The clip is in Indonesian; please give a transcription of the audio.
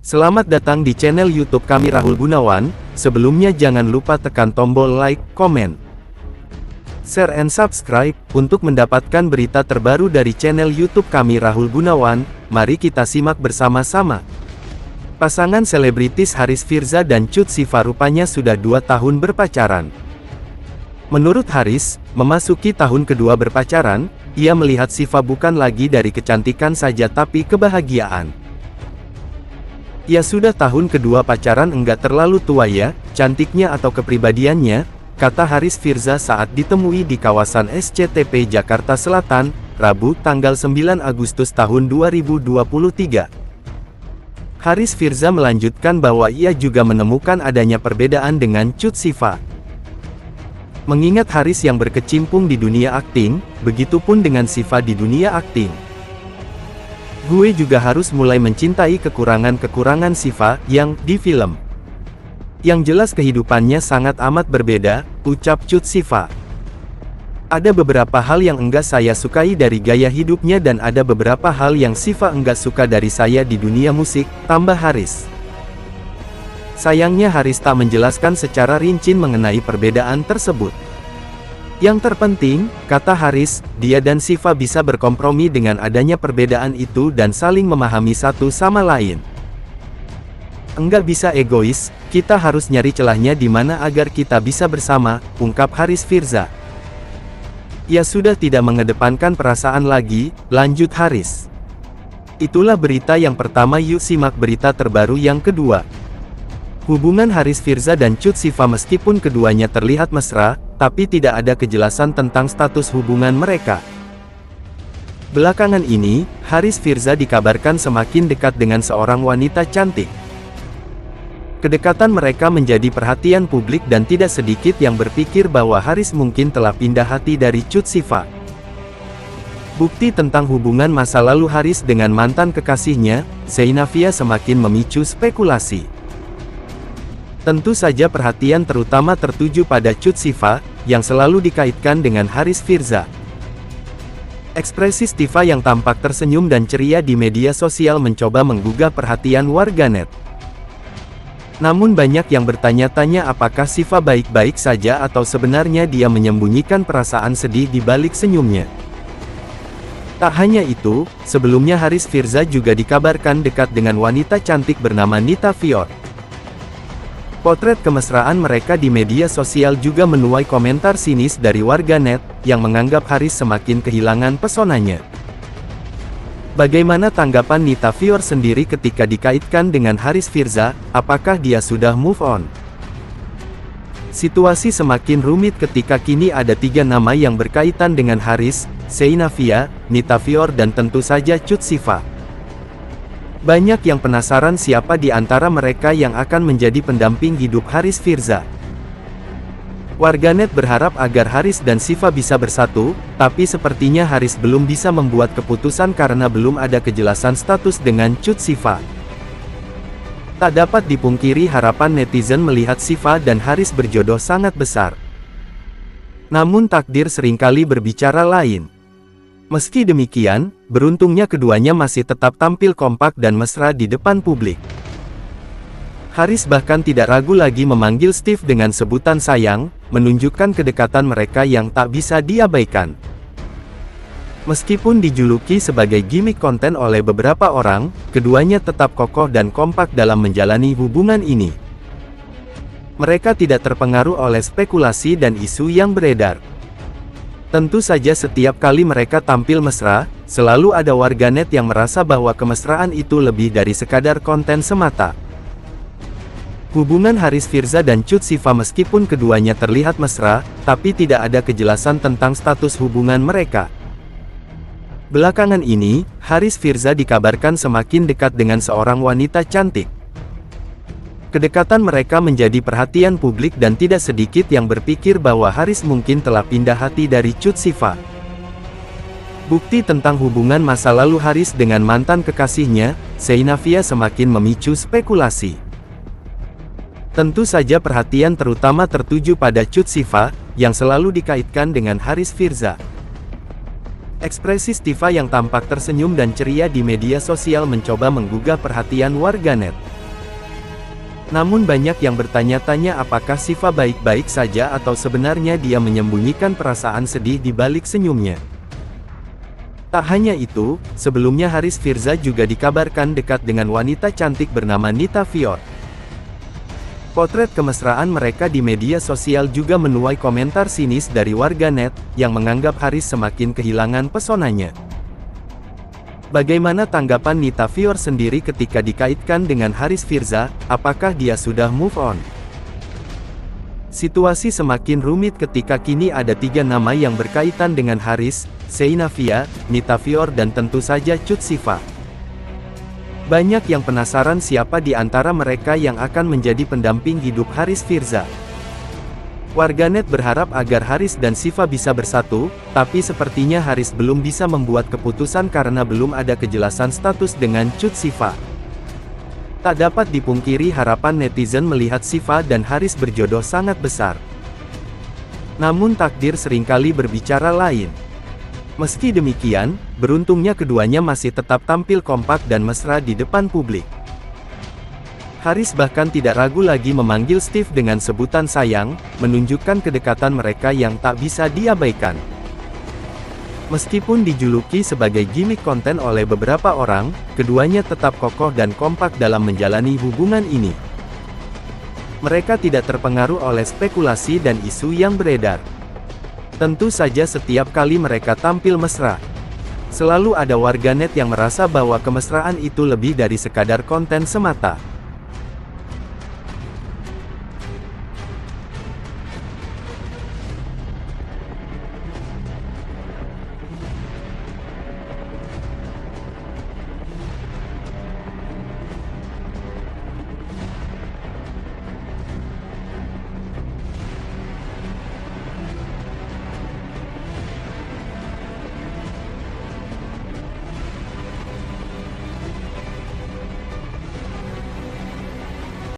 Selamat datang di channel YouTube kami Rahul Gunawan. Sebelumnya jangan lupa tekan tombol like, komen, share and subscribe untuk mendapatkan berita terbaru dari channel YouTube kami Rahul Gunawan. Mari kita simak bersama-sama. Pasangan selebritis Haris Firza dan Cut Siva rupanya sudah 2 tahun berpacaran. Menurut Haris, memasuki tahun kedua berpacaran, ia melihat Siva bukan lagi dari kecantikan saja tapi kebahagiaan. Ya sudah tahun kedua pacaran, enggak terlalu tua ya, cantiknya atau kepribadiannya, kata Haris Firza saat ditemui di kawasan SCTP Jakarta Selatan, Rabu tanggal 9 Agustus tahun 2023. Haris Firza melanjutkan bahwa ia juga menemukan adanya perbedaan dengan Cut Siva. Mengingat Haris yang berkecimpung di dunia akting, begitupun dengan Siva di dunia akting. Gue juga harus mulai mencintai kekurangan-kekurangan Siva yang di film. Yang jelas kehidupannya sangat amat berbeda, ucap Cut Siva. Ada beberapa hal yang enggak saya sukai dari gaya hidupnya dan ada beberapa hal yang Siva enggak suka dari saya di dunia musik, tambah Haris. Sayangnya Haris tak menjelaskan secara rinci mengenai perbedaan tersebut. Yang terpenting, kata Haris, dia dan Siva bisa berkompromi dengan adanya perbedaan itu dan saling memahami satu sama lain. Enggak bisa egois, kita harus nyari celahnya di mana agar kita bisa bersama, ungkap Haris Firza. Ia sudah tidak mengedepankan perasaan lagi, lanjut Haris. Itulah berita yang pertama, yuk simak berita terbaru yang kedua. Hubungan Haris Firza dan Cut Siva meskipun keduanya terlihat mesra, tapi tidak ada kejelasan tentang status hubungan mereka. Belakangan ini, Haris Firza dikabarkan semakin dekat dengan seorang wanita cantik. Kedekatan mereka menjadi perhatian publik dan tidak sedikit yang berpikir bahwa Haris mungkin telah pindah hati dari Cut Siva. Bukti tentang hubungan masa lalu Haris dengan mantan kekasihnya, Zainavia, semakin memicu spekulasi. Tentu saja perhatian terutama tertuju pada Cut Siva, yang selalu dikaitkan dengan Haris Firza. Ekspresi Siva yang tampak tersenyum dan ceria di media sosial mencoba menggugah perhatian warganet. Namun banyak yang bertanya-tanya apakah Siva baik-baik saja atau sebenarnya dia menyembunyikan perasaan sedih di balik senyumnya. Tak hanya itu, sebelumnya Haris Firza juga dikabarkan dekat dengan wanita cantik bernama Nita Fior. Potret kemesraan mereka di media sosial juga menuai komentar sinis dari warganet, yang menganggap Haris semakin kehilangan pesonanya. Bagaimana tanggapan Nita Fior sendiri ketika dikaitkan dengan Haris Firza, apakah dia sudah move on? Situasi semakin rumit ketika kini ada 3 nama yang berkaitan dengan Haris, Zainavia, Nita Fior dan tentu saja Cut Siva. Banyak yang penasaran siapa di antara mereka yang akan menjadi pendamping hidup Haris Firza. Warganet berharap agar Haris dan Siva bisa bersatu, tapi sepertinya Haris belum bisa membuat keputusan karena belum ada kejelasan status dengan Cut Siva. Tak dapat dipungkiri harapan netizen melihat Siva dan Haris berjodoh sangat besar. Namun takdir seringkali berbicara lain. Meski demikian, beruntungnya keduanya masih tetap tampil kompak dan mesra di depan publik. Haris bahkan tidak ragu lagi memanggil Steve dengan sebutan sayang, menunjukkan kedekatan mereka yang tak bisa diabaikan. Meskipun dijuluki sebagai gimmick konten oleh beberapa orang, keduanya tetap kokoh dan kompak dalam menjalani hubungan ini. Mereka tidak terpengaruh oleh spekulasi dan isu yang beredar. Tentu saja setiap kali mereka tampil mesra, selalu ada warganet yang merasa bahwa kemesraan itu lebih dari sekadar konten semata. Hubungan Haris Firza dan Cut Siva meskipun keduanya terlihat mesra, tapi tidak ada kejelasan tentang status hubungan mereka. Belakangan ini, Haris Firza dikabarkan semakin dekat dengan seorang wanita cantik. Kedekatan mereka menjadi perhatian publik dan tidak sedikit yang berpikir bahwa Haris mungkin telah pindah hati dari Cut Siva. Bukti tentang hubungan masa lalu Haris dengan mantan kekasihnya, Zainavia, semakin memicu spekulasi. Tentu saja perhatian terutama tertuju pada Cut Siva, yang selalu dikaitkan dengan Haris Firza. Ekspresi Siva yang tampak tersenyum dan ceria di media sosial mencoba menggugah perhatian warganet. Namun banyak yang bertanya-tanya apakah Syifa baik-baik saja atau sebenarnya dia menyembunyikan perasaan sedih di balik senyumnya. Tak hanya itu, sebelumnya Haris Firza juga dikabarkan dekat dengan wanita cantik bernama Nita Fior. Potret kemesraan mereka di media sosial juga menuai komentar sinis dari warganet, yang menganggap Haris semakin kehilangan pesonanya. Bagaimana tanggapan Nita Fior sendiri ketika dikaitkan dengan Haris Firza, apakah dia sudah move on? Situasi semakin rumit ketika kini ada 3 nama yang berkaitan dengan Haris, Seinavia, Nita Fior dan tentu saja Cut Syifa. Banyak yang penasaran siapa di antara mereka yang akan menjadi pendamping hidup Haris Firza. Warganet berharap agar Haris dan Syifa bisa bersatu, tapi sepertinya Haris belum bisa membuat keputusan karena belum ada kejelasan status dengan Cut Syifa. Tak dapat dipungkiri harapan netizen melihat Syifa dan Haris berjodoh sangat besar. Namun takdir seringkali berbicara lain. Meski demikian, beruntungnya keduanya masih tetap tampil kompak dan mesra di depan publik. Haris bahkan tidak ragu lagi memanggil Steve dengan sebutan sayang, menunjukkan kedekatan mereka yang tak bisa diabaikan. Meskipun dijuluki sebagai gimmick konten oleh beberapa orang, keduanya tetap kokoh dan kompak dalam menjalani hubungan ini. Mereka tidak terpengaruh oleh spekulasi dan isu yang beredar. Tentu saja setiap kali mereka tampil mesra, selalu ada warganet yang merasa bahwa kemesraan itu lebih dari sekadar konten semata.